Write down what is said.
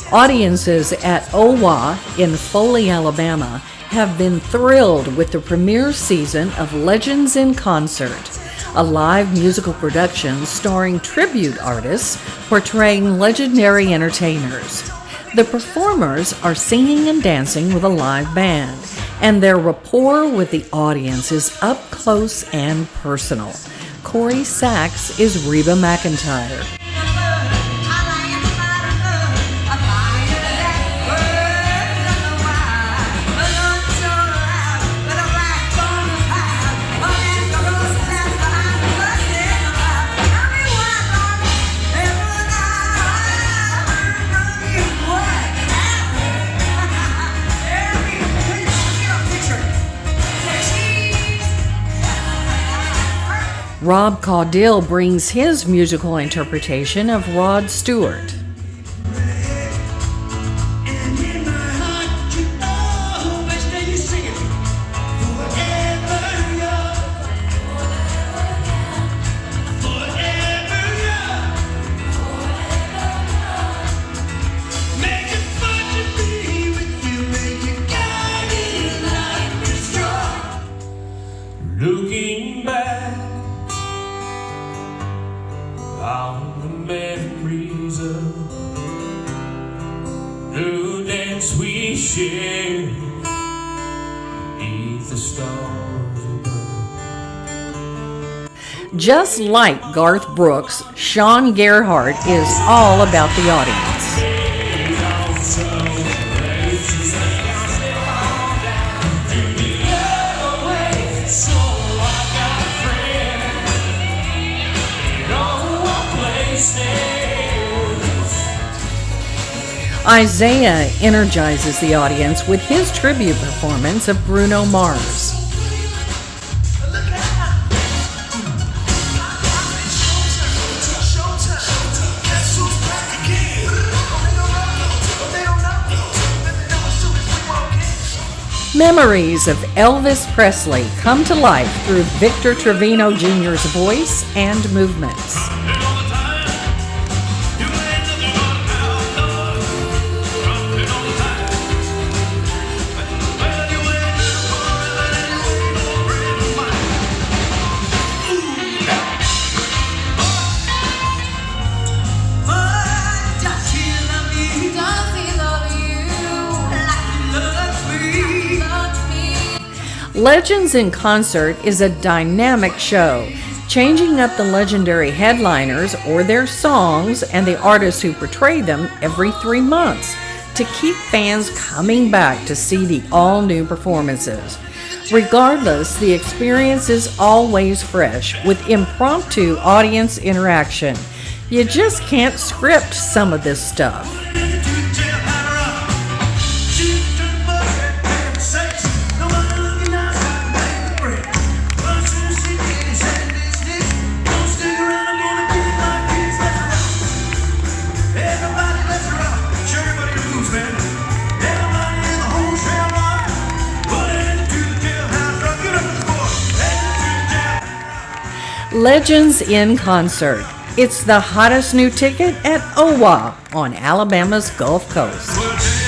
Audiences at OWA in Foley, Alabama have been thrilled with the premiere season of Legends in Concert, a live musical production starring tribute artists portraying legendary entertainers. The performers are singing and dancing with a live band, and their rapport with the audience is up close and personal. Corey Sachs is Reba McEntire. Rob Caudill brings his musical interpretation of Rod Stewart. Looking back on the memories of the dance we shared beneath the stars above. Just like Garth Brooks, Sean Gerhardt is all about the audience. Isaiah energizes the audience with his tribute performance of Bruno Mars. Memories of Elvis Presley come to life through Victor Trevino Jr.'s voice and movements. Legends in Concert is a dynamic show, changing up the legendary headliners or their songs and the artists who portray them every 3 months to keep fans coming back to see the all-new performances. Regardless, the experience is always fresh with impromptu audience interaction. You just can't script some of this stuff. Legends in Concert. It's the hottest new ticket at OWA on Alabama's Gulf Coast.